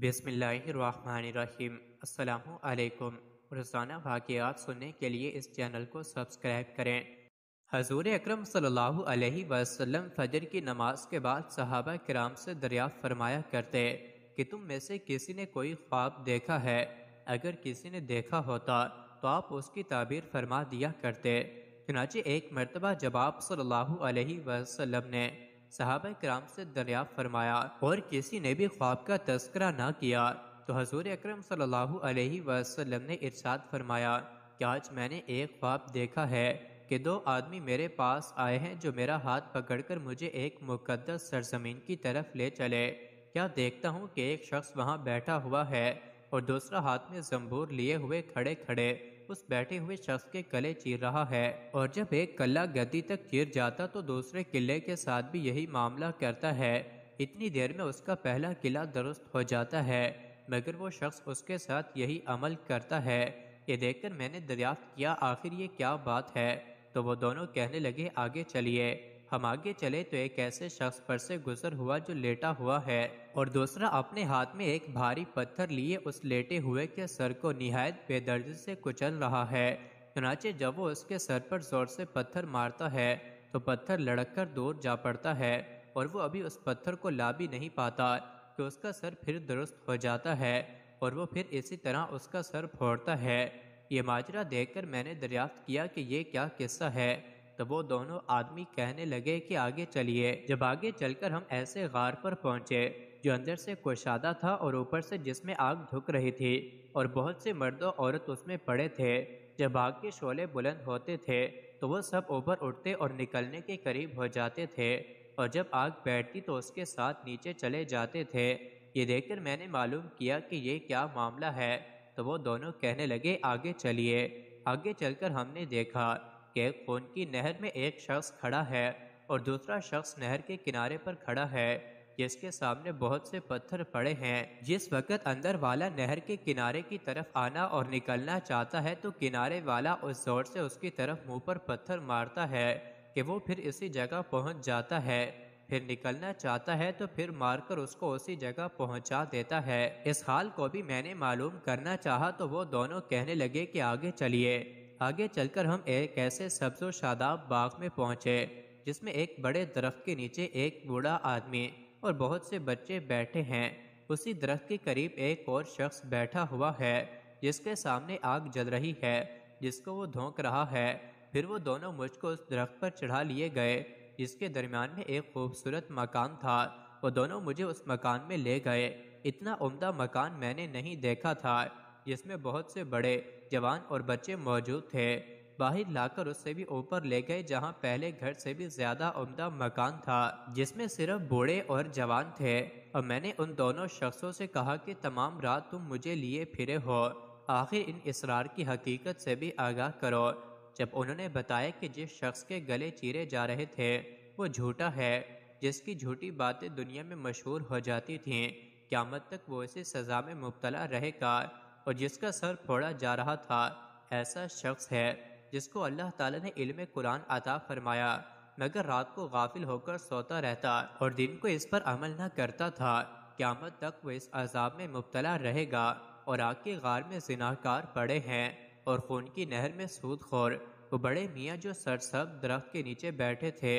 بسم اللہ الرحمن الرحیم۔ السلام علیکم۔ روزانہ واقعات سننے کے لیے اس چینل کو سبسکرائب کریں۔ حضور اکرم صلی اللہ علیہ وسلم فجر کی نماز کے بعد صحابہ کرام سے دریافت فرمایا کرتے کہ تم میں سے کسی نے کوئی خواب دیکھا ہے؟ اگر کسی نے دیکھا ہوتا تو آپ اس کی تعبیر فرما دیا کرتے۔ چنانچہ ایک مرتبہ جب آپ صلی اللہ علیہ وسلم نے صحابہ کرام سے دریافت فرمایا اور کسی نے بھی خواب کا تذکرہ نہ کیا تو حضور اکرم صلی اللہ علیہ وسلم نے ارشاد فرمایا کہ آج میں نے ایک خواب دیکھا ہے کہ دو آدمی میرے پاس آئے ہیں جو میرا ہاتھ پکڑ کر مجھے ایک مقدس سرزمین کی طرف لے چلے۔ کیا دیکھتا ہوں کہ ایک شخص وہاں بیٹھا ہوا ہے اور دوسرا ہاتھ میں زنبور لیے ہوئے کھڑے کھڑے اس بیٹھے ہوئے شخص کے کلے چیر رہا ہے، اور جب ایک کلہ گدی تک چیر جاتا تو دوسرے قلعے کے ساتھ بھی یہی معاملہ کرتا ہے۔ اتنی دیر میں اس کا پہلا قلعہ درست ہو جاتا ہے، مگر وہ شخص اس کے ساتھ یہی عمل کرتا ہے۔ یہ دیکھ کر میں نے دریافت کیا آخر یہ کیا بات ہے؟ تو وہ دونوں کہنے لگے آگے چلیے۔ ہم آگے چلے تو ایک ایسے شخص پر سے گزر ہوا جو لیٹا ہوا ہے اور دوسرا اپنے ہاتھ میں ایک بھاری پتھر لیے اس لیٹے ہوئے کے سر کو نہایت بے دردی سے کچل رہا ہے۔ چنانچہ جب وہ اس کے سر پر زور سے پتھر مارتا ہے تو پتھر لڑک کر دور جا پڑتا ہے اور وہ ابھی اس پتھر کو لا بھی نہیں پاتا کہ اس کا سر پھر درست ہو جاتا ہے اور وہ پھر اسی طرح اس کا سر پھوڑتا ہے۔ یہ ماجرا دیکھ کر میں نے دریافت کیا کہ یہ کیا قصہ ہے؟ تو وہ دونوں آدمی کہنے لگے کہ آگے چلیے۔ جب آگے چل کر ہم ایسے غار پر پہنچے جو اندر سے کشادہ تھا اور اوپر سے جس میں آگ دھک رہی تھی اور بہت سے مرد و عورت اس میں پڑے تھے۔ جب آگ کے شعلے بلند ہوتے تھے تو وہ سب اوپر اٹھتے اور نکلنے کے قریب ہو جاتے تھے، اور جب آگ بیٹھتی تو اس کے ساتھ نیچے چلے جاتے تھے۔ یہ دیکھ کر میں نے معلوم کیا کہ یہ کیا معاملہ ہے، تو وہ دونوں کہنے لگے آگے چلیے۔ آگے چل کر ہم نے دیکھا کہ ایک خون کی نہر میں ایک شخص کھڑا ہے اور دوسرا شخص نہر کے کنارے پر کھڑا ہے جس کے سامنے بہت سے پتھر پڑے ہیں۔ جس وقت اندر والا نہر کے کنارے کی طرف آنا اور نکلنا چاہتا ہے تو کنارے والا اس زور سے اس کی طرف منہ پر پتھر مارتا ہے کہ وہ پھر اسی جگہ پہنچ جاتا ہے، پھر نکلنا چاہتا ہے تو پھر مار کر اس کو اسی جگہ پہنچا دیتا ہے۔ اس حال کو بھی میں نے معلوم کرنا چاہا تو وہ دونوں کہنے لگے کہ آگے چلیے۔ آگے چل کر ہم ایک ایسے سبز و شاداب باغ میں پہنچے جس میں ایک بڑے درخت کے نیچے ایک بوڑھا آدمی اور بہت سے بچے بیٹھے ہیں۔ اسی درخت کے قریب ایک اور شخص بیٹھا ہوا ہے جس کے سامنے آگ جل رہی ہے جس کو وہ دھونک رہا ہے۔ پھر وہ دونوں مجھ کو اس درخت پر چڑھا لیے گئے جس کے درمیان میں ایک خوبصورت مکان تھا۔ وہ دونوں مجھے اس مکان میں لے گئے۔ اتنا عمدہ مکان میں نے نہیں دیکھا تھا، جس میں بہت سے بڑے، جوان اور بچے موجود تھے۔ باہر لا کر اس سے بھی اوپر لے گئے جہاں پہلے گھر سے بھی زیادہ عمدہ مکان تھا جس میں صرف بوڑھے اور جوان تھے، اور میں نے ان دونوں شخصوں سے کہا کہ تمام رات تم مجھے لیے پھرے ہو، آخر ان اسرار کی حقیقت سے بھی آگاہ کرو۔ جب انہوں نے بتایا کہ جس شخص کے گلے چیرے جا رہے تھے وہ جھوٹا ہے، جس کی جھوٹی باتیں دنیا میں مشہور ہو جاتی تھیں، قیامت تک وہ اسی سزا میں مبتلا رہے گا، اور جس کا سر پھوڑا جا رہا تھا ایسا شخص ہے جس کو اللہ تعالیٰ نے علم قرآن عطا فرمایا، مگر رات کو غافل ہو کر سوتا رہتا اور دن کو اس پر عمل نہ کرتا تھا۔ قیامت تک وہ اس عذاب میں مبتلا رہے گا، اور آگ کے غار میں زناکار پڑے ہیں اور خون کی نہر میں سود خور۔ وہ بڑے میاں جو سرسبز درخت کے نیچے بیٹھے تھے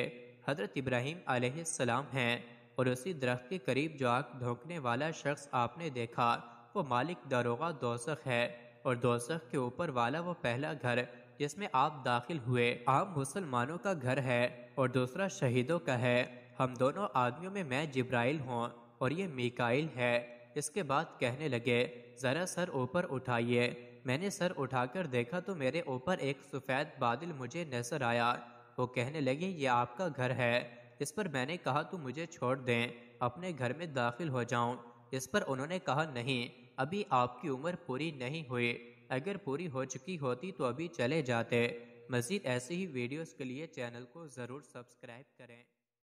حضرت ابراہیم علیہ السلام ہیں، اور اسی درخت کے قریب جو آگ دھونکنے والا شخص آپ نے دیکھا وہ مالک داروغہ دوزخ ہے، اور دوزخ کے اوپر والا وہ پہلا گھر جس میں آپ داخل ہوئے عام مسلمانوں کا گھر ہے اور دوسرا شہیدوں کا ہے۔ ہم دونوں آدمیوں میں جبرائیل ہوں اور یہ میکائیل ہے۔ اس کے بعد کہنے لگے ذرا سر اوپر اٹھائیے۔ میں نے سر اٹھا کر دیکھا تو میرے اوپر ایک سفید بادل مجھے نظر آیا۔ وہ کہنے لگے یہ آپ کا گھر ہے۔ اس پر میں نے کہا تو مجھے چھوڑ دیں، اپنے گھر میں داخل ہو جاؤں۔ اس پر انہوں نے کہا نہیں، ابھی آپ کی عمر پوری نہیں ہوئی، اگر پوری ہو چکی ہوتی تو ابھی چلے جاتے۔ مزید ایسی ہی ویڈیوز کے لیے چینل کو ضرور سبسکرائب کریں۔